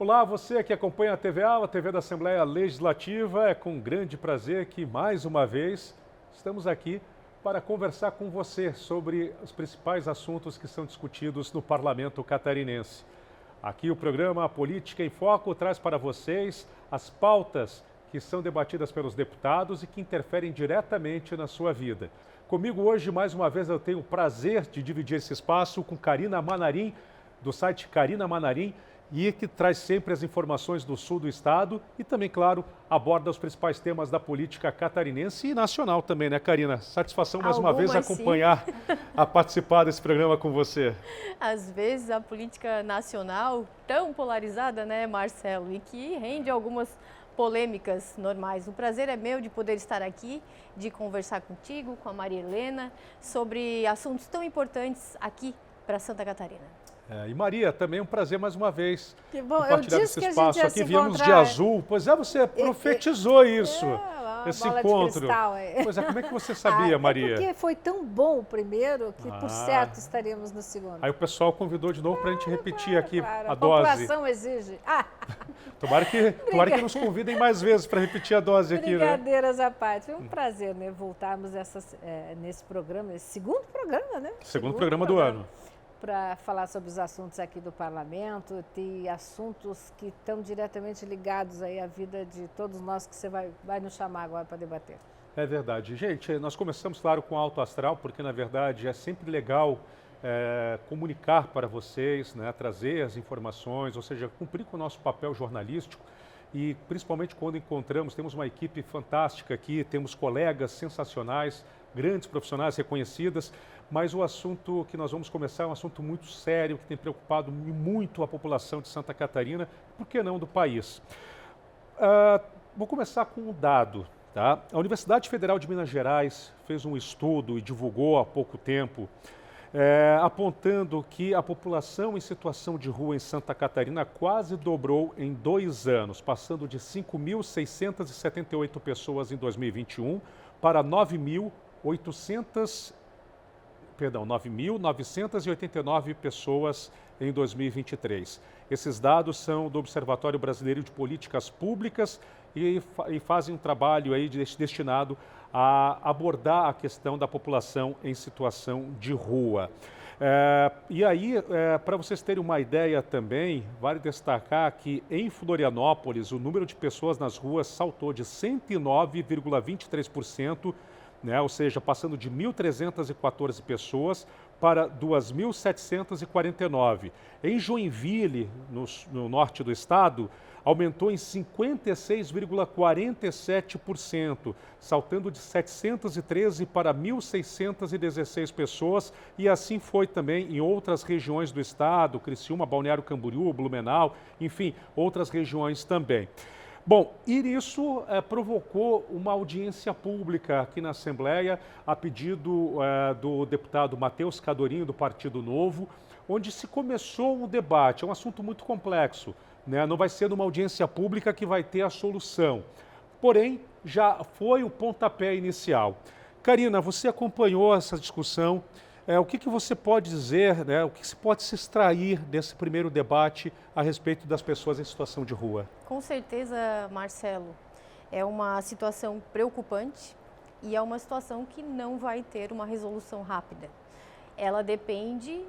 Olá, você que acompanha a TVA, a TV da Assembleia Legislativa. É com grande prazer que, mais uma vez, estamos aqui para conversar com você sobre os principais assuntos que são discutidos no Parlamento catarinense. Aqui o programa Política em Foco traz para vocês as pautas que são debatidas pelos deputados e que interferem diretamente na sua vida. Comigo hoje, mais uma vez, eu tenho o prazer de dividir esse espaço com Karina Manarim, do site Karina Manarim, e que traz sempre as informações do sul do estado e também, claro, aborda os principais temas da política catarinense e nacional também, né, Karina? Satisfação mais uma vez acompanhar, a participar desse programa com você. Às vezes a política nacional, tão polarizada, né, Marcelo, e que rende algumas polêmicas normais. O prazer é meu de poder estar aqui, de conversar contigo, com a Maria Helena, sobre assuntos tão importantes aqui para Santa Catarina. E Maria, também um prazer mais uma vez que bom. compartilhar esse espaço aqui. Viemos de encontrar... azul. Pois é, você profetizou isso, esse encontro. Cristal, Pois é, como é que você sabia, Maria? Porque foi tão bom o primeiro que, por certo, estaríamos no segundo. Aí o pessoal convidou de novo para a gente repetir aqui a dose. A população exige. Tomara que nos convidem mais vezes para repetir a dose aqui, né? Brincadeiras à parte. Foi um prazer, né, voltarmos nesse programa, esse segundo programa, né? Segundo programa do ano. Para falar sobre os assuntos aqui do parlamento, e assuntos que estão diretamente ligados aí à vida de todos nós que você vai nos chamar agora para debater. É verdade. Gente, nós começamos, claro, com Alto Astral, porque, na verdade, é sempre legal comunicar para vocês, né, trazer as informações, ou seja, cumprir com o nosso papel jornalístico. E, principalmente, quando temos uma equipe fantástica aqui, temos colegas sensacionais, grandes profissionais reconhecidas, mas o assunto que nós vamos começar é um assunto muito sério, que tem preocupado muito a população de Santa Catarina, por que não do país. Vou começar com um dado. Tá? A Universidade Federal de Minas Gerais fez um estudo e divulgou há pouco tempo, apontando que a população em situação de rua em Santa Catarina quase dobrou em 2 anos, passando de 5.678 pessoas em 2021 para 9.989 pessoas em 2023. Esses dados são do Observatório Brasileiro de Políticas Públicas e fazem um trabalho aí destinado a abordar a questão da população em situação de rua. E aí, para vocês terem uma ideia também, vale destacar que em Florianópolis o número de pessoas nas ruas saltou de 109,23%, né, ou seja, passando de 1.314 pessoas para 2.749. Em Joinville, no norte do estado, aumentou em 56,47%, saltando de 713 para 1.616 pessoas, e assim foi também em outras regiões do estado, Criciúma, Balneário Camboriú, Blumenau, enfim, outras regiões também. Bom, e isso provocou uma audiência pública aqui na Assembleia, a pedido do deputado Matheus Cadorinho, do Partido Novo, onde se começou um debate. É um assunto muito complexo, né? Não vai ser numa audiência pública que vai ter a solução. Porém, já foi o pontapé inicial. Karina, você acompanhou essa discussão. O que você pode dizer, né? O que se pode se extrair desse primeiro debate a respeito das pessoas em situação de rua? Com certeza, Marcelo, é uma situação preocupante e é uma situação que não vai ter uma resolução rápida. Ela depende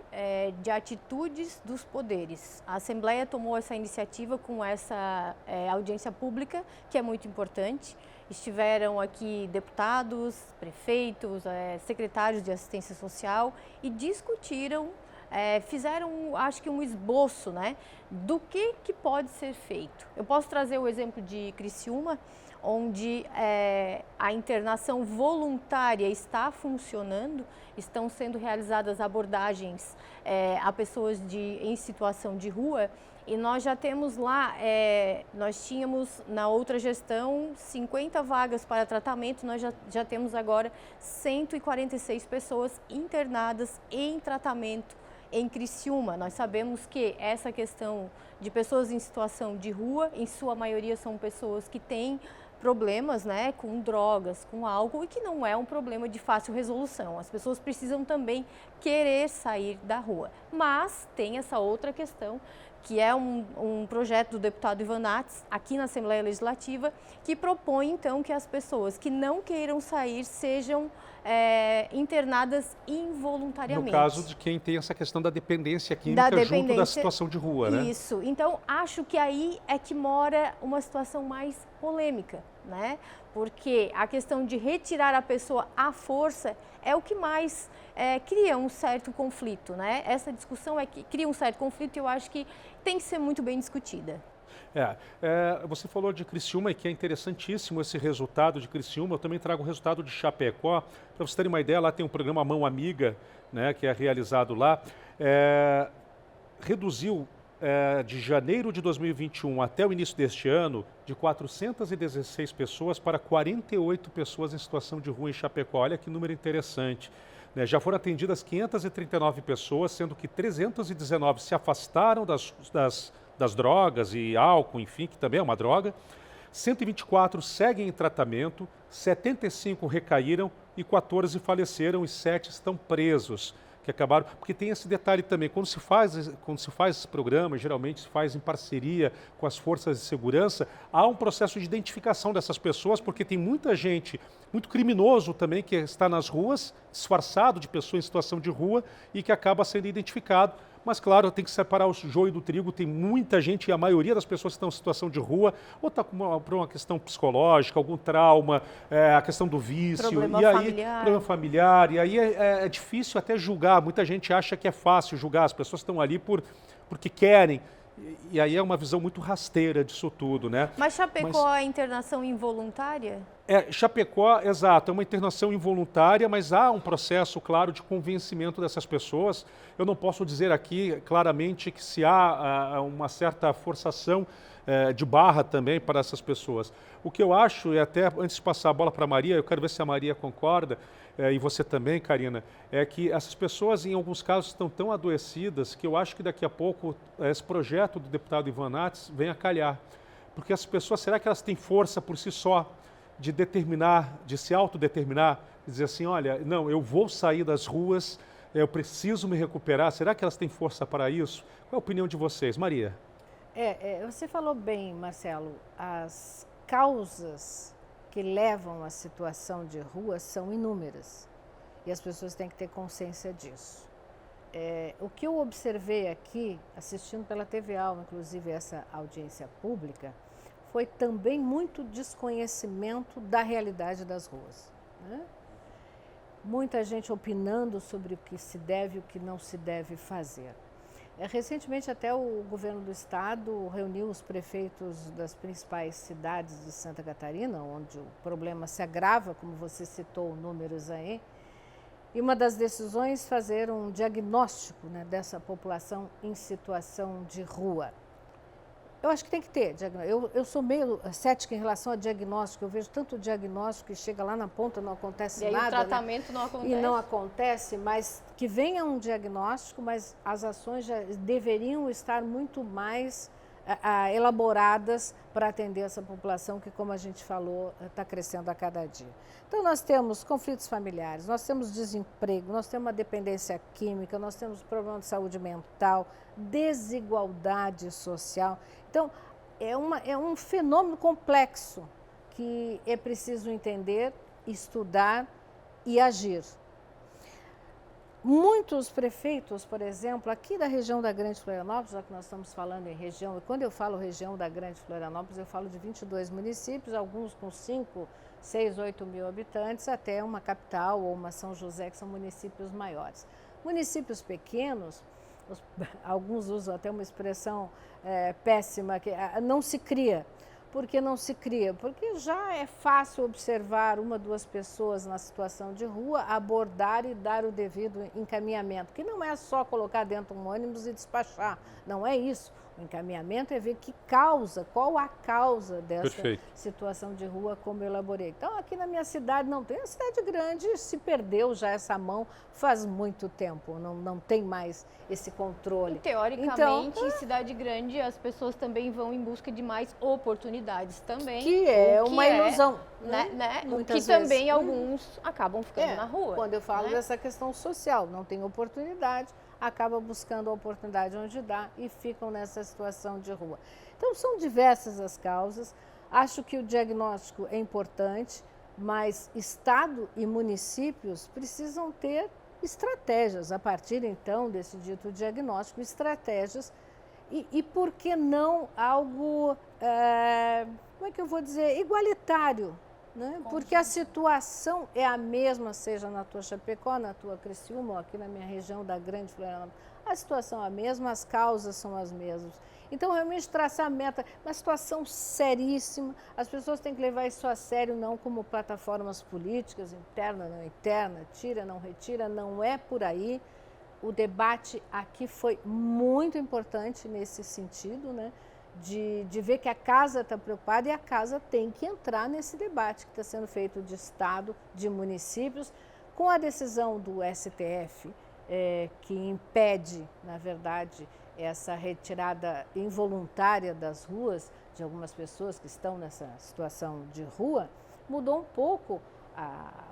de atitudes dos poderes. A Assembleia tomou essa iniciativa com essa audiência pública, que é muito importante. Estiveram aqui deputados, prefeitos, secretários de assistência social e discutiram, fizeram, acho que um esboço, né, do que pode ser feito. Eu posso trazer o exemplo de Criciúma, onde a internação voluntária está funcionando, estão sendo realizadas abordagens a pessoas em situação de rua. E nós já temos lá, nós tínhamos na outra gestão 50 vagas para tratamento, nós já temos agora 146 pessoas internadas em tratamento em Criciúma. Nós sabemos que essa questão de pessoas em situação de rua, em sua maioria são pessoas que têm problemas, né, com drogas, com álcool, e que não é um problema de fácil resolução. As pessoas precisam também querer sair da rua. Mas tem essa outra questão que é um projeto do deputado Ivan Nats, aqui na Assembleia Legislativa, que propõe, então, que as pessoas que não queiram sair sejam internadas involuntariamente. No caso de quem tem essa questão da dependência química junto da situação de rua, né? Isso. Então, acho que aí é que mora uma situação mais polêmica, né? Porque a questão de retirar a pessoa à força é o que mais cria um certo conflito, né? Essa discussão cria um certo conflito e eu acho que tem que ser muito bem discutida. Você falou de Criciúma e que é interessantíssimo esse resultado de Criciúma. Eu também trago o resultado de Chapecó. Para vocês terem uma ideia, lá tem um programa Mão Amiga, né, que é realizado lá. Reduziu de janeiro de 2021 até o início deste ano, de 416 pessoas para 48 pessoas em situação de rua em Chapecó. Olha que número interessante. Já foram atendidas 539 pessoas, sendo que 319 se afastaram das drogas e álcool, enfim, que também é uma droga. 124 seguem em tratamento, 75 recaíram e 14 faleceram e 7 estão presos, que acabaram, porque tem esse detalhe também, quando se faz esse programa, geralmente se faz em parceria com as forças de segurança, há um processo de identificação dessas pessoas, porque tem muita gente, muito criminoso também, que está nas ruas, disfarçado de pessoa em situação de rua e que acaba sendo identificado. Mas, claro, tem que separar o joio do trigo. Tem muita gente, e a maioria das pessoas que estão em situação de rua, ou está por uma questão psicológica, algum trauma, a questão do vício. Problema familiar. E aí é difícil até julgar. Muita gente acha que é fácil julgar. As pessoas estão ali porque querem. E aí é uma visão muito rasteira disso tudo, né? Mas Chapecó é internação involuntária? Chapecó, exato, é uma internação involuntária, mas há um processo, claro, de convencimento dessas pessoas. Eu não posso dizer aqui claramente que se há uma certa forçação de barra também para essas pessoas. O que eu acho, e até antes de passar a bola para a Maria, eu quero ver se a Maria concorda, e você também, Karina, é que essas pessoas, em alguns casos, estão tão adoecidas que eu acho que daqui a pouco esse projeto do deputado Ivan Nats vem a calhar. Porque as pessoas, será que elas têm força por si só de determinar, de se autodeterminar, de dizer assim, olha, não, eu vou sair das ruas, eu preciso me recuperar. Será que elas têm força para isso? Qual é a opinião de vocês? Maria? Você falou bem, Marcelo, as causas que levam à situação de rua são inúmeras e as pessoas têm que ter consciência disso. O que eu observei aqui, assistindo pela TV Alma, inclusive essa audiência pública, foi também muito desconhecimento da realidade das ruas, né? Muita gente opinando sobre o que se deve e o que não se deve fazer. Recentemente até o governo do estado reuniu os prefeitos das principais cidades de Santa Catarina, onde o problema se agrava, como você citou números aí, e uma das decisões fazer um diagnóstico, né, dessa população em situação de rua. Eu acho que tem que ter diagnóstico. Eu sou meio cética em relação a diagnóstico. Eu vejo tanto diagnóstico que chega lá na ponta, não acontece nada. E aí o tratamento, né? Não acontece. E não acontece, mas que venha um diagnóstico, mas as ações já deveriam estar muito mais elaboradas para atender essa população que, como a gente falou, está crescendo a cada dia. Então, nós temos conflitos familiares, nós temos desemprego, nós temos uma dependência química, nós temos problema de saúde mental, desigualdade social. Então, é um fenômeno complexo que é preciso entender, estudar e agir. Muitos prefeitos, por exemplo, aqui da região da Grande Florianópolis, já que nós estamos falando em região, e quando eu falo região da Grande Florianópolis, eu falo de 22 municípios, alguns com 5, 6, 8 mil habitantes, até uma capital ou uma São José, que são municípios maiores. Municípios pequenos, alguns usam até uma expressão péssima, que não se cria. Por que não se cria? Porque já é fácil observar uma, duas pessoas na situação de rua, abordar e dar o devido encaminhamento, que não é só colocar dentro de um ônibus e despachar, não é isso. O encaminhamento é ver qual a causa dessa situação de rua, como eu elaborei. Então, aqui na minha cidade não tem, a cidade grande se perdeu já essa mão faz muito tempo, não tem mais esse controle. Teoricamente, em cidade grande, as pessoas também vão em busca de mais oportunidades também. Que é uma ilusão. Que também alguns acabam ficando na rua. Quando eu falo dessa questão social, não tem oportunidade, acaba buscando a oportunidade onde dá e ficam nessa situação de rua. Então, são diversas as causas. Acho que o diagnóstico é importante, mas Estado e municípios precisam ter estratégias, a partir então desse dito diagnóstico, estratégias e por que não algo, como é que eu vou dizer, igualitário, né? Porque a situação é a mesma, seja na tua Chapecó, na tua Criciúma, ou aqui na minha região da Grande Florianópolis, a situação é a mesma, as causas são as mesmas. Então, realmente, traçar a meta, uma situação seríssima, as pessoas têm que levar isso a sério, não como plataformas políticas, interna, não interna, tira, não retira, não é por aí. O debate aqui foi muito importante nesse sentido, né? De ver que a casa está preocupada e a casa tem que entrar nesse debate que está sendo feito de Estado, de municípios, com a decisão do STF, que impede, na verdade, essa retirada involuntária das ruas de algumas pessoas que estão nessa situação de rua, mudou um pouco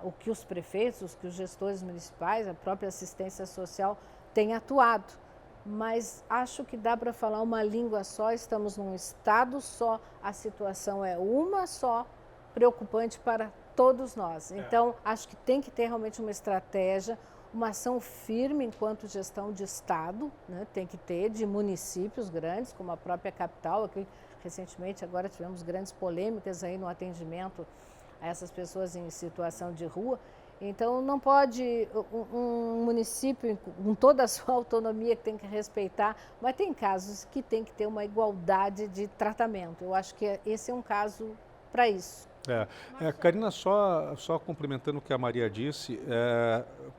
o que os prefeitos, que os gestores municipais, a própria assistência social têm atuado. Mas acho que dá para falar uma língua só, estamos num estado só, a situação é uma só, preocupante para todos nós. Então, acho que tem que ter realmente uma estratégia, uma ação firme enquanto gestão de Estado, né? Tem que ter, de municípios grandes, como a própria capital. Aqui, recentemente, agora tivemos grandes polêmicas aí no atendimento a essas pessoas em situação de rua. Então, não pode um município, com toda a sua autonomia, que tem que respeitar, mas tem casos que tem que ter uma igualdade de tratamento. Eu acho que esse é um caso para isso. Karina, só complementando o que a Maria disse,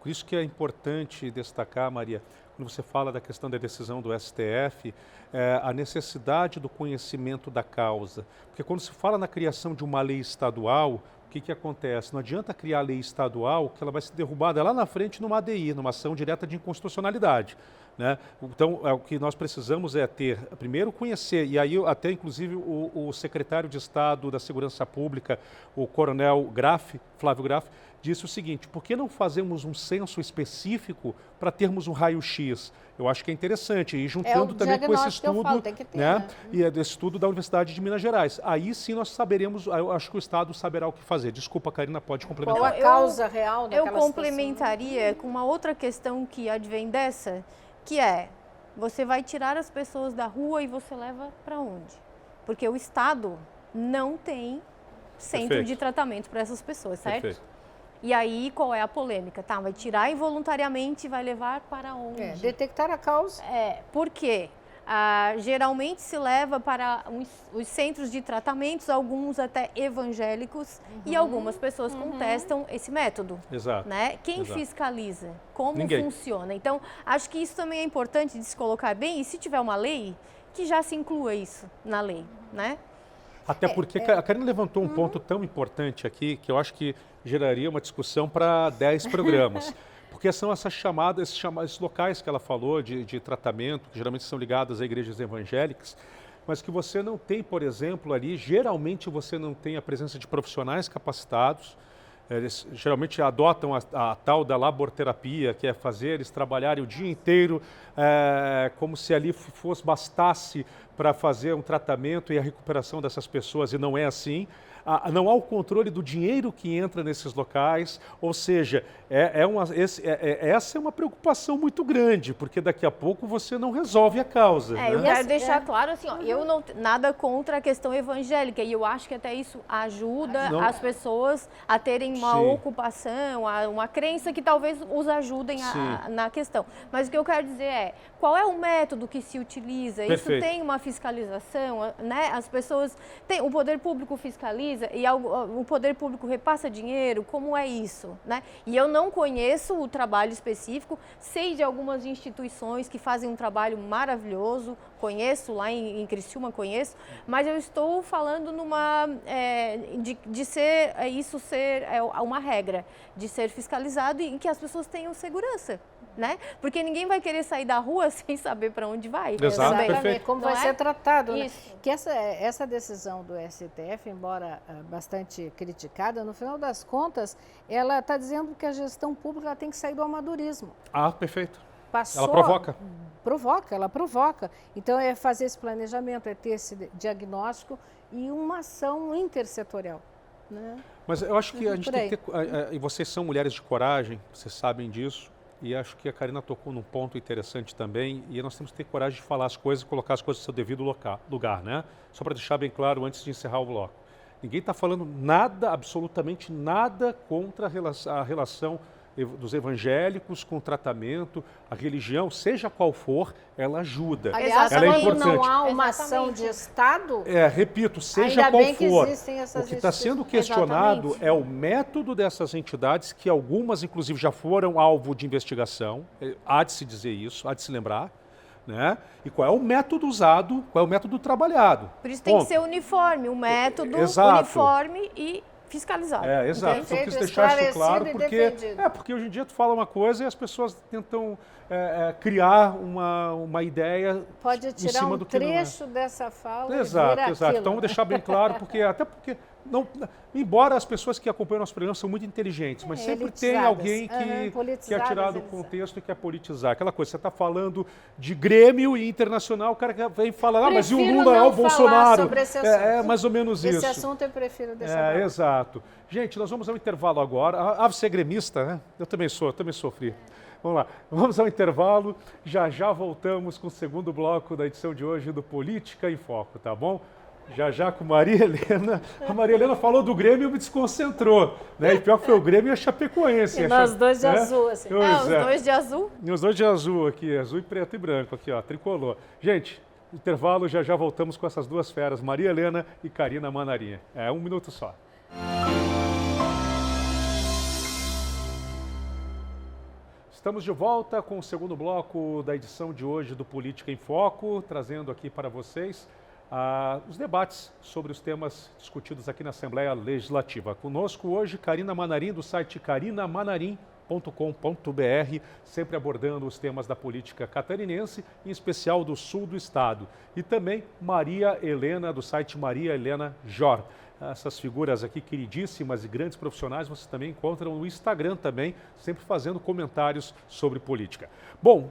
por isso que é importante destacar, Maria, quando você fala da questão da decisão do STF, a necessidade do conhecimento da causa. Porque quando se fala na criação de uma lei estadual, o que acontece? Não adianta criar a lei estadual que ela vai ser derrubada lá na frente numa ADI, numa ação direta de inconstitucionalidade. Né? Então, o que nós precisamos é ter, primeiro, conhecer, e aí até inclusive o secretário de Estado da Segurança Pública, o coronel Flávio Graff, disse o seguinte: por que não fazemos um censo específico para termos um raio-x? Eu acho que é interessante, e juntando também com esse estudo, né? E esse estudo da Universidade de Minas Gerais. Aí sim nós saberemos, eu acho que o Estado saberá o que fazer. Desculpa, Karina, pode complementar. Qual a causa real daquela situação? Eu complementaria com uma outra questão que advém dessa, que é, você vai tirar as pessoas da rua e você leva para onde? Porque o Estado não tem centro de tratamento para essas pessoas, certo? Perfeito. E aí, qual é a polêmica? Tá, vai tirar involuntariamente e vai levar para onde? Detectar a causa. Por quê? Geralmente se leva para os centros de tratamentos, alguns até evangélicos, e algumas pessoas contestam esse método. Exato. Né? Quem fiscaliza? Como funciona? Então, acho que isso também é importante de se colocar bem, e se tiver uma lei, que já se inclua isso na lei, né? Até porque a Karina levantou um ponto tão importante aqui, que eu acho que geraria uma discussão para 10 programas. Porque são esses locais que ela falou de tratamento, que geralmente são ligados a igrejas evangélicas, mas que você não tem, por exemplo, ali, geralmente você não tem a presença de profissionais capacitados. Eles geralmente adotam a tal da laborterapia, que é fazer eles trabalharem o dia inteiro como se ali bastasse para fazer um tratamento e a recuperação dessas pessoas, e não é assim. Não há o controle do dinheiro que entra nesses locais, ou seja, essa é uma preocupação muito grande, porque daqui a pouco você não resolve a causa. Eu quero deixar claro assim, eu não nada contra a questão evangélica, e eu acho que até isso ajuda as pessoas a terem uma ocupação, uma crença que talvez os ajudem na questão. Mas o que eu quero dizer qual é o método que se utiliza? Perfeito. Isso tem uma fiscalização, né? As pessoas o poder público fiscaliza e o poder público repassa dinheiro, como é isso, né? E eu não conheço o trabalho específico, sei de algumas instituições que fazem um trabalho maravilhoso, conheço lá em Criciúma, mas eu estou falando de ser uma regra, de ser fiscalizado e que as pessoas tenham segurança. Né? Porque ninguém vai querer sair da rua sem saber para onde vai. Exatamente. Como vai ser tratado. Né? Que essa decisão do STF, embora bastante criticada, no final das contas, ela está dizendo que a gestão pública tem que sair do amadorismo. Perfeito. passou... Ela provoca. Ela provoca. Então, é fazer esse planejamento, é ter esse diagnóstico e uma ação intersetorial. Né? Mas eu acho que a gente tem que ter... E vocês são mulheres de coragem, vocês sabem disso. E acho que a Karina tocou num ponto interessante também. E nós temos que ter coragem de falar as coisas e colocar as coisas no seu devido lugar, né? Só para deixar bem claro antes de encerrar o bloco. Ninguém está falando nada, absolutamente nada contra a relação dos evangélicos com o tratamento, a religião, seja qual for, ela ajuda. Aliás, ela é quando importante. não há uma ação de Estado... repito, seja ainda qual bem que for, existem essas o que está sendo questionado exatamente. é o método dessas entidades, que algumas, inclusive, já foram alvo de investigação, há de se dizer isso, há de se lembrar, né? E qual é o método usado, qual é o método trabalhado. Por isso tem que ser uniforme, um método uniforme e fiscalizado. Exato. Então, eu quis deixar isso claro, porque hoje em dia tu fala uma coisa e as pessoas tentam criar uma ideia pode em tirar cima um do que trecho dessa fala exato. Aquilo. Então, vou deixar bem claro, porque não, embora as pessoas que acompanham nosso programa são muito inteligentes, mas sempre tem alguém que é tirado do contexto e quer politizar. Aquela coisa, você está falando de Grêmio e Internacional, o cara vem falar, mas e o Lula é o Bolsonaro? É mais ou menos isso. Esse assunto eu prefiro deixar. Exato. Gente, nós vamos ao intervalo agora. Você é gremista, né? Eu também sofri. Vamos lá, vamos ao intervalo, já voltamos com o segundo bloco da edição de hoje do Política em Foco, tá bom? Já com Maria Helena. A Maria Helena falou do Grêmio e me desconcentrou, né? E pior que foi o Grêmio e a Chapecoense. E nós dois de azul, assim. Os dois de azul? E os dois de azul aqui, azul e preto e branco aqui, ó, tricolor. Gente, intervalo, já voltamos com essas duas feras, Maria Helena e Karina Manarim. 1 minuto só. Estamos de volta com o segundo bloco da edição de hoje do Política em Foco, trazendo aqui para vocês os debates sobre os temas discutidos aqui na Assembleia Legislativa. Conosco hoje, Karina Manarim, do site carinamanarim.com.br, sempre abordando os temas da política catarinense, em especial do sul do estado. E também Maria Helena, do site Maria Helena Jor. Essas figuras aqui queridíssimas e grandes profissionais vocês também encontram no Instagram também, sempre fazendo comentários sobre política. Bom,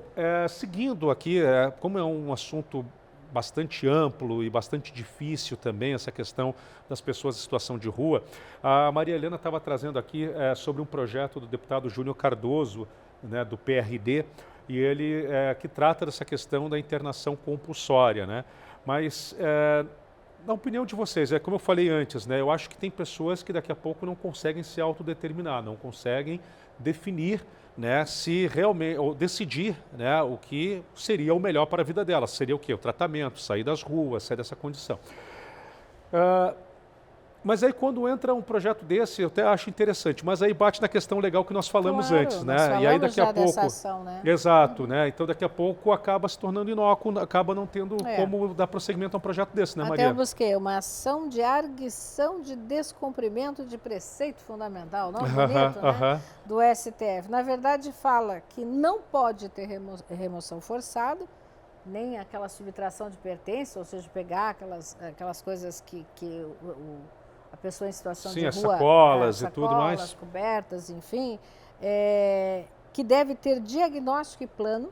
seguindo aqui, como é um assunto bastante amplo e bastante difícil também, essa questão das pessoas em situação de rua, a Maria Helena estava trazendo aqui sobre um projeto do deputado Júnior Cardoso, né, do PRD, e ele que trata dessa questão da internação compulsória, né? Mas... na opinião de vocês, como eu falei antes, né, eu acho que tem pessoas que daqui a pouco não conseguem se autodeterminar, não conseguem definir, né, se realmente, ou decidir, né, o que seria o melhor para a vida delas. Seria o quê? O tratamento, sair das ruas, sair dessa condição. Mas aí quando entra um projeto desse, eu até acho interessante, mas aí bate na questão legal que nós falamos antes, né? Nós e aí daqui a pouco, dessa ação, né? Exato, né? Então daqui a pouco acaba se tornando inócuo, acaba não tendo como dar prosseguimento a um projeto desse, né, Maria? Até eu busquei uma ação de arguição de descumprimento de preceito fundamental, não bonito, né? Do STF. Na verdade fala que não pode ter remoção forçada, nem aquela subtração de pertences, ou seja, pegar aquelas coisas que a pessoa em situação de rua... Sim, as sacolas e tudo mais. Cobertas, enfim, que deve ter diagnóstico e plano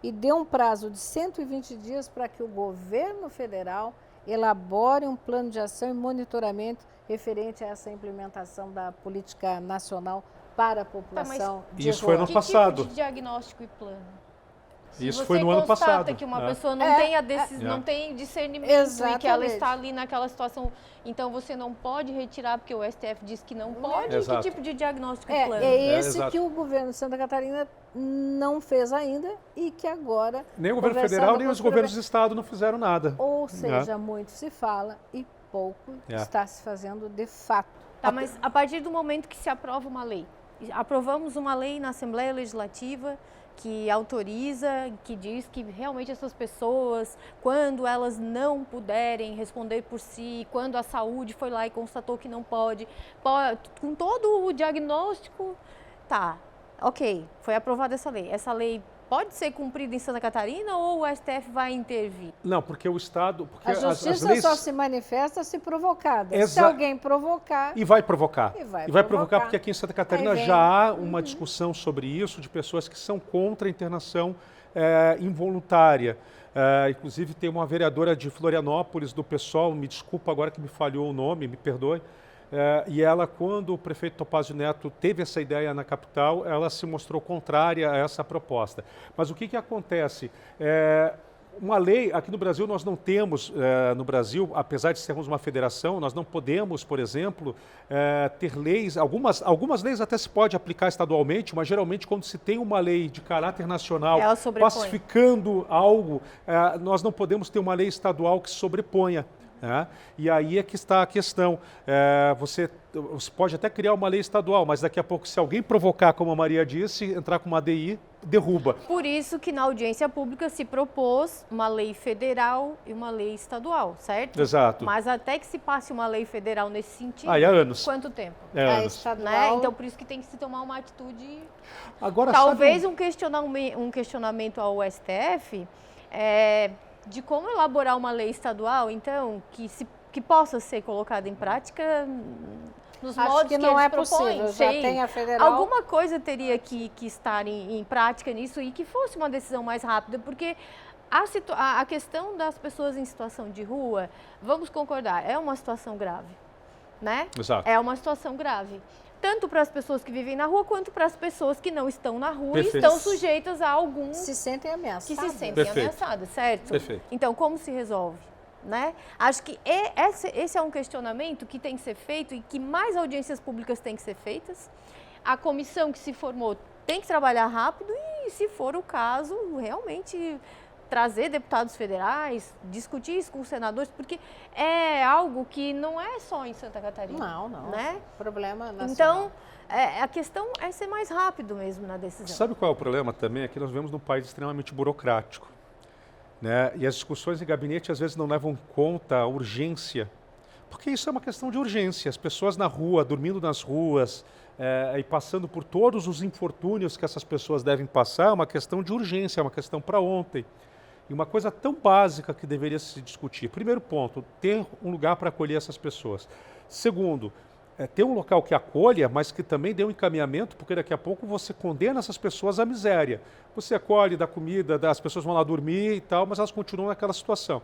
e dê um prazo de 120 dias para que o governo federal elabore um plano de ação e monitoramento referente a essa implementação da política nacional para a população de rua. Isso foi no passado. Que tipo de diagnóstico e plano? Isso foi no ano passado. Você constata que uma pessoa não tem não tem discernimento e que ela está ali naquela situação, então você não pode retirar porque o STF diz que não pode. Exato. Que tipo de diagnóstico e plano? É esse que o governo de Santa Catarina não fez ainda e que agora... Nem o governo federal, nem os governos do estado não fizeram nada. Ou seja, muito se fala e pouco está se fazendo de fato. Tá, mas a partir do momento que se aprova uma lei, aprovamos uma lei na Assembleia Legislativa que autoriza, que diz que realmente essas pessoas, quando elas não puderem responder por si, quando a saúde foi lá e constatou que não pode, com todo o diagnóstico, tá, ok, foi aprovada essa lei. Essa lei pode ser cumprida em Santa Catarina ou o STF vai intervir? Não, porque o Estado... Porque A justiça as leis... só se manifesta se provocada. Se alguém provocar... E vai provocar. E vai provocar provocar, porque aqui em Santa Catarina Aí vem. já há uma discussão sobre isso, de pessoas que são contra a internação involuntária. Inclusive tem uma vereadora de Florianópolis, do PSOL, me desculpa agora que me falhou o nome, me perdoe, e ela, quando o prefeito Topázio Neto teve essa ideia na capital, ela se mostrou contrária a essa proposta. Mas o que acontece? Uma lei, aqui no Brasil nós não temos, no Brasil, apesar de sermos uma federação, nós não podemos, por exemplo, ter leis, algumas leis até se pode aplicar estadualmente, mas geralmente quando se tem uma lei de caráter nacional pacificando algo, nós não podemos ter uma lei estadual que sobreponha. E aí é que está a questão. Você pode até criar uma lei estadual, mas daqui a pouco, se alguém provocar, como a Maria disse, entrar com uma ADI, derruba. Por isso que na audiência pública se propôs uma lei federal e uma lei estadual, certo? Exato. Mas até que se passe uma lei federal nesse sentido, há anos. quanto tempo? Anos. Estadual... Né? Então, por isso que tem que se tomar uma atitude... Agora, talvez um questionamento ao STF de como elaborar uma lei estadual, então, que possa ser colocada em prática nos modos que não eles é propõem. possível, já tem a federal. Alguma coisa teria que estar em prática nisso e que fosse uma decisão mais rápida, porque a questão das pessoas em situação de rua, vamos concordar, é uma situação grave, né? Exato. É uma situação grave. Tanto para as pessoas que vivem na rua, quanto para as pessoas que não estão na rua Perfeito. e estão sujeitas a algum... Se sentem ameaçadas. Que se sentem Perfeito. ameaçadas, certo? Perfeito. Então, como se resolve? Né? Acho que esse é um questionamento que tem que ser feito e que mais audiências públicas têm que ser feitas. A comissão que se formou tem que trabalhar rápido e, se for o caso, realmente trazer deputados federais, discutir isso com os senadores, porque é algo que não é só em Santa Catarina. Não. Né? Problema nacional. Então, a questão é ser mais rápido mesmo na decisão. Sabe qual é o problema também? É que nós vivemos num país extremamente burocrático. Né? E as discussões em gabinete às vezes não levam em conta a urgência, porque isso é uma questão de urgência. As pessoas na rua, dormindo nas ruas e passando por todos os infortúnios que essas pessoas devem passar, é uma questão de urgência, é uma questão para ontem. E uma coisa tão básica que deveria se discutir. Primeiro ponto, ter um lugar para acolher essas pessoas. Segundo, ter um local que acolha, mas que também dê um encaminhamento, porque daqui a pouco você condena essas pessoas à miséria. Você acolhe, dá comida, as pessoas vão lá dormir e tal, mas elas continuam naquela situação.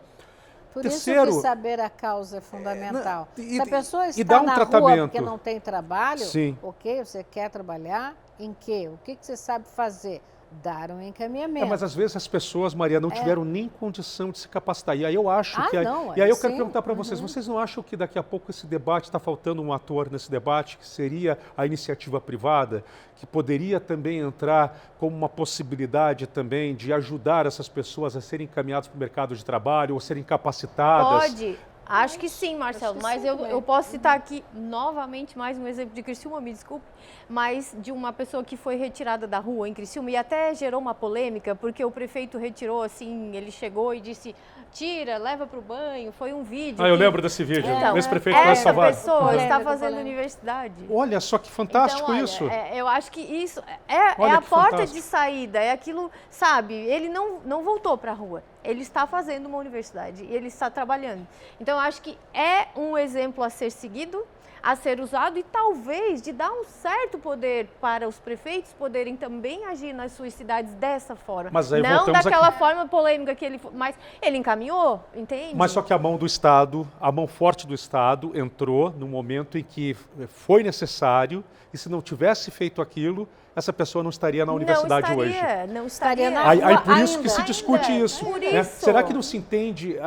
Por Terceiro, isso que saber a causa é fundamental. Se a pessoa está dá um na tratamento. rua porque não tem trabalho, Sim. ok, você quer trabalhar em quê? O que você sabe fazer? Dar um encaminhamento. Mas às vezes as pessoas, Maria, não tiveram nem condição de se capacitar. E aí eu acho que... não, e aí eu sim. quero perguntar para vocês, vocês não acham que daqui a pouco esse debate, está faltando um ator nesse debate, que seria a iniciativa privada, que poderia também entrar como uma possibilidade também de ajudar essas pessoas a serem encaminhadas para o mercado de trabalho ou serem capacitadas? Pode. Acho que sim, Marcelo, mas eu posso citar aqui novamente mais um exemplo de Criciúma, me desculpe, mas de uma pessoa que foi retirada da rua em Criciúma e até gerou uma polêmica, porque o prefeito retirou, assim, ele chegou e disse, tira, leva para o banho, foi um vídeo. Eu lembro desse vídeo, então, esse prefeito vai salvar. Essa pessoa está fazendo universidade. Olha só que fantástico então, olha, isso. Eu acho que isso é a porta de saída, é aquilo, sabe, ele não voltou para a rua. Ele está fazendo uma universidade e ele está trabalhando. Então, eu acho que é um exemplo a ser seguido, a ser usado e talvez de dar um certo poder para os prefeitos poderem também agir nas suas cidades dessa forma. Mas aí não voltamos daquela aqui. forma polêmica que ele... Mas ele encaminhou, entende? Mas só que a mão do Estado, a mão forte do Estado entrou no momento em que foi necessário e se não tivesse feito aquilo, essa pessoa não estaria na universidade hoje. Não estaria na Aí rua por isso ainda, que se discute isso. Por né? isso. Será que não se entende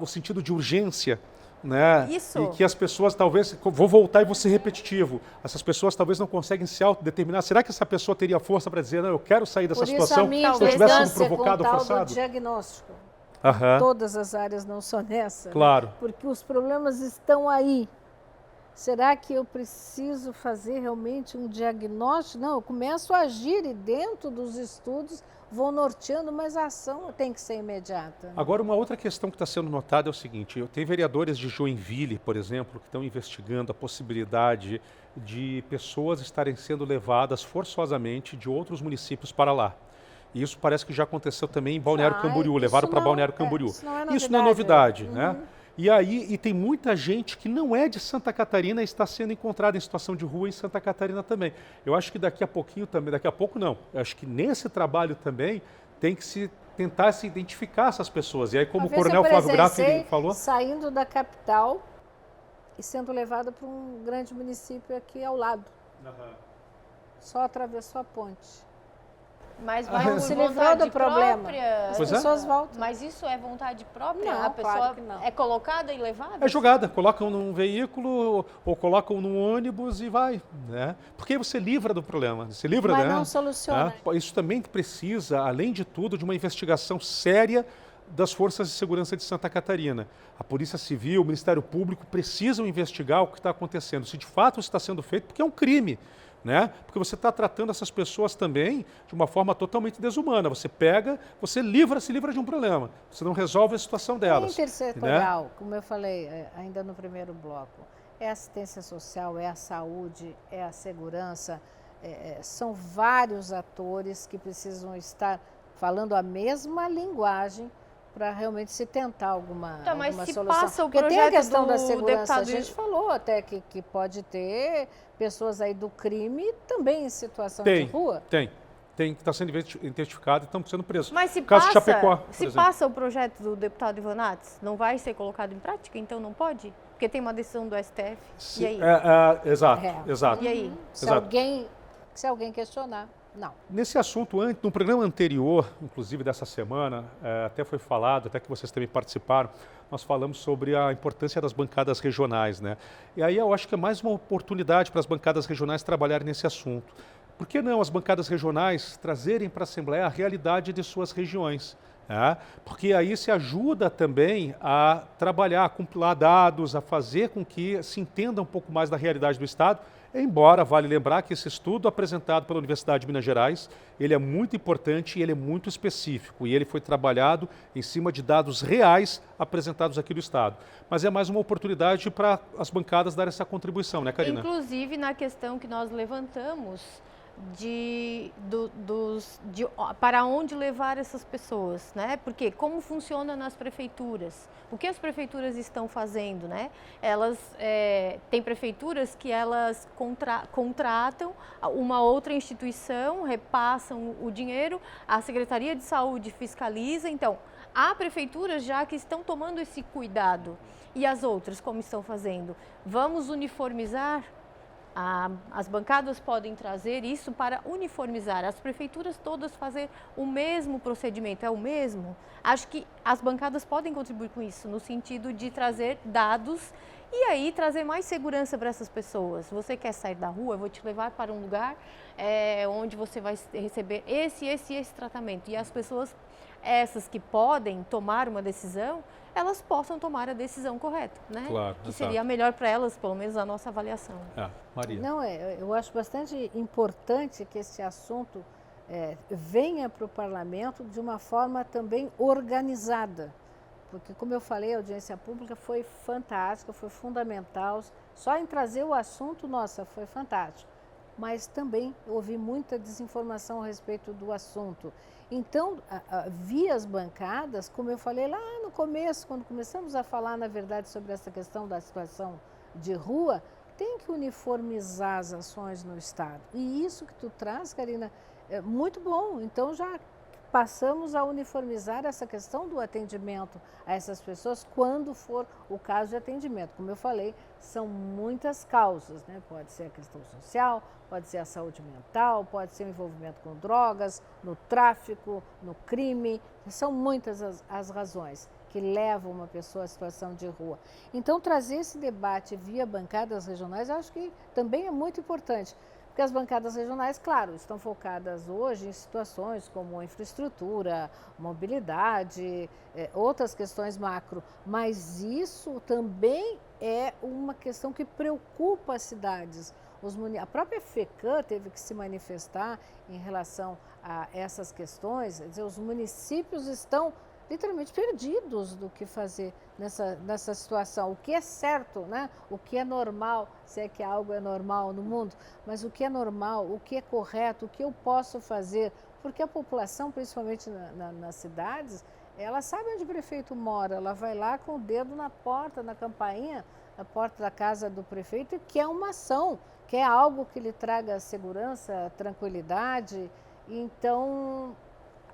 o sentido de urgência? Né? Isso. E que as pessoas talvez, vou voltar e vou ser repetitivo, essas pessoas talvez não conseguem se autodeterminar. Será que essa pessoa teria força para dizer, não, eu quero sair dessa situação se eu tivesse sido provocado ou forçado? Do diagnóstico. Aham. Todas as áreas não são nessa. Claro. Né? Porque os problemas estão aí. Será que eu preciso fazer realmente um diagnóstico? Não, eu começo a agir e dentro dos estudos vou norteando, mas a ação tem que ser imediata. Agora, uma outra questão que está sendo notada é o seguinte, tem vereadores de Joinville, por exemplo, que estão investigando a possibilidade de pessoas estarem sendo levadas forçosamente de outros municípios para lá. E isso parece que já aconteceu também em Balneário Já, Camboriú, isso levaram para não- Balneário Camboriú. isso não é novidade. né? E tem muita gente que não é de Santa Catarina e está sendo encontrada em situação de rua em Santa Catarina também. Eu acho que daqui a pouquinho também, daqui a pouco não, eu acho que nesse trabalho também tem que se tentar se identificar essas pessoas. E aí, como o Uma vez Coronel eu Flávio Graff presenciei falou, saindo da capital e sendo levado para um grande município aqui ao lado. Só atravessou a ponte. Mas vai por Se livrou vontade do problema. própria. As Pois é. pessoas voltam. Mas isso é vontade própria? Não, A pessoa claro que não. é colocada e levada? é jogada, colocam num veículo ou colocam num ônibus e vai, né? Porque aí você livra do problema, se livra, Mas né? não soluciona. Isso também precisa, além de tudo, de uma investigação séria das forças de segurança de Santa Catarina. A Polícia Civil, o Ministério Público precisam investigar o que está acontecendo, se de fato isso está sendo feito, porque é um crime. Né? Porque você está tratando essas pessoas também de uma forma totalmente desumana. Você pega, você se livra de um problema. Você não resolve a situação É delas. intersetorial, como eu falei ainda no primeiro bloco. É assistência social, é a saúde, é a segurança. São vários atores que precisam estar falando a mesma linguagem para realmente se tentar alguma Mas se solução. passa o Porque tem a projeto questão da do segurança, a deputado... gente falou até que pode ter pessoas aí do crime também em situação Tem, de rua. tem que estar sendo identificado e estão sendo presos. Mas se Caso de passa, Chapecó, por se exemplo. passa o projeto do deputado Ivanates, não vai ser colocado em prática? Então não pode? Porque tem uma decisão do STF. E aí? Exato, É. exato. E aí? Se Exato. alguém questionar, não. Nesse assunto, no programa anterior, inclusive dessa semana, até foi falado, até que vocês também participaram, nós falamos sobre a importância das bancadas regionais, né? E aí eu acho que é mais uma oportunidade para as bancadas regionais trabalharem nesse assunto. Por que não as bancadas regionais trazerem para a Assembleia a realidade de suas regiões? Porque aí se ajuda também a trabalhar, a compilar dados, a fazer com que se entenda um pouco mais da realidade do Estado. Embora, vale lembrar que esse estudo apresentado pela Universidade de Minas Gerais, ele é muito importante e ele é muito específico. E ele foi trabalhado em cima de dados reais apresentados aqui do Estado. Mas é mais uma oportunidade para as bancadas darem essa contribuição, né, Karina? Inclusive na questão que nós levantamos para onde levar essas pessoas, né? Porque como funciona nas prefeituras? O que as prefeituras estão fazendo, né? Elas têm prefeituras que elas contratam uma outra instituição, repassam o dinheiro, a Secretaria de Saúde fiscaliza. Então, há prefeituras já que estão tomando esse cuidado. E as outras, como estão fazendo? Vamos uniformizar? As bancadas podem trazer isso para uniformizar, as prefeituras todas fazer o mesmo procedimento, é o mesmo? Acho que as bancadas podem contribuir com isso, no sentido de trazer dados e aí trazer mais segurança para essas pessoas. Você quer sair da rua, eu vou te levar para um lugar onde você vai receber esse tratamento. E as pessoas, essas que podem tomar uma decisão, elas possam tomar a decisão correta, né? Claro, que seria melhor para elas, pelo menos a nossa avaliação. Maria. Não, eu acho bastante importante que esse assunto venha para o parlamento de uma forma também organizada. Porque, como eu falei, a audiência pública foi fantástica, foi fundamental. Só em trazer o assunto, nossa, foi fantástico. Mas também houve muita desinformação a respeito do assunto. Então, via as bancadas, como eu falei lá no começo, quando começamos a falar, na verdade, sobre essa questão da situação de rua, tem que uniformizar as ações no Estado. E isso que tu traz, Karina, é muito bom. Então, já passamos a uniformizar essa questão do atendimento a essas pessoas quando for o caso de atendimento. Como eu falei, são muitas causas, né? Pode ser a questão social, pode ser a saúde mental, pode ser o envolvimento com drogas, no tráfico, no crime. São muitas as razões que levam uma pessoa à situação de rua. Então, trazer esse debate via bancadas regionais, eu acho que também é muito importante. Porque as bancadas regionais, claro, estão focadas hoje em situações como infraestrutura, mobilidade, outras questões macro, mas isso também é uma questão que preocupa as cidades. A própria FECAM teve que se manifestar em relação a essas questões, quer dizer, os municípios estão literalmente perdidos do que fazer nessa situação. O que é certo, né? O que é normal, se é que algo é normal no mundo, mas o que é normal, o que é correto, o que eu posso fazer porque a população, principalmente nas cidades, ela sabe onde o prefeito mora, ela vai lá com o dedo na porta, na campainha, na porta da casa do prefeito e quer uma ação, quer algo que lhe traga segurança, tranquilidade. Então,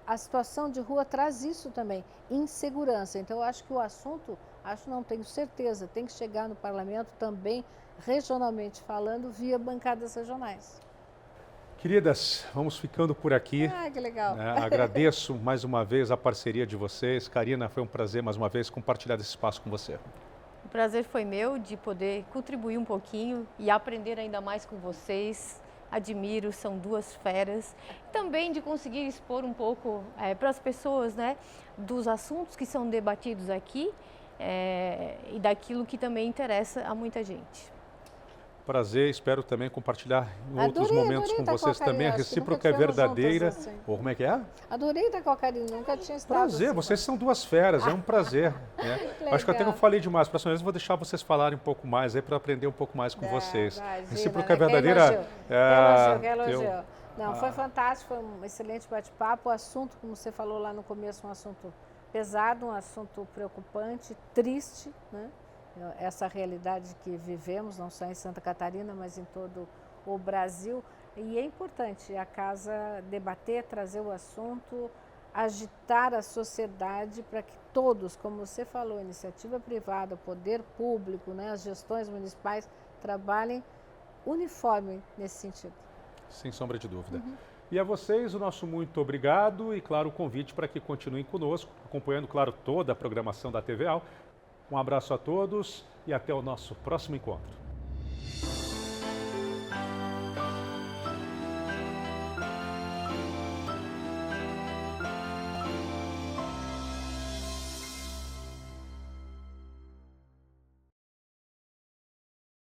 a situação de rua traz isso também, insegurança. Então, eu acho que o assunto, não tenho certeza, tem que chegar no parlamento também, regionalmente falando, via bancadas regionais. Queridas, vamos ficando por aqui. Ah, que legal. Agradeço mais uma vez a parceria de vocês. Karina, foi um prazer mais uma vez compartilhar esse espaço com você. O prazer foi meu de poder contribuir um pouquinho e aprender ainda mais com vocês. Admiro, são duas feras. Também de conseguir expor um pouco para as pessoas, né, dos assuntos que são debatidos aqui e daquilo que também interessa a muita gente. Prazer, espero também compartilhar em outros momentos com vocês também. A recíproca é verdadeira. Assim. Ou como é que é? Adorei estar com a Karina, nunca tinha estado. Prazer, assim, vocês são duas feras, é um prazer. Né? Acho que até que eu falei demais. Próxima vez eu vou deixar vocês falarem um pouco mais aí para aprender um pouco mais com vocês. Imagina, Recíproca é verdadeira. Elogio. Não, foi fantástico, foi um excelente bate-papo. O assunto, como você falou lá no começo, um assunto pesado, um assunto preocupante, triste, né? Essa realidade que vivemos, não só em Santa Catarina, mas em todo o Brasil. E é importante a casa debater, trazer o assunto, agitar a sociedade para que todos, como você falou, iniciativa privada, poder público, né, as gestões municipais, trabalhem uniforme nesse sentido. Sem sombra de dúvida. E a vocês, o nosso muito obrigado e, claro, o convite para que continuem conosco, acompanhando, claro, toda a programação da TV AL. Um abraço a todos e até o nosso próximo encontro.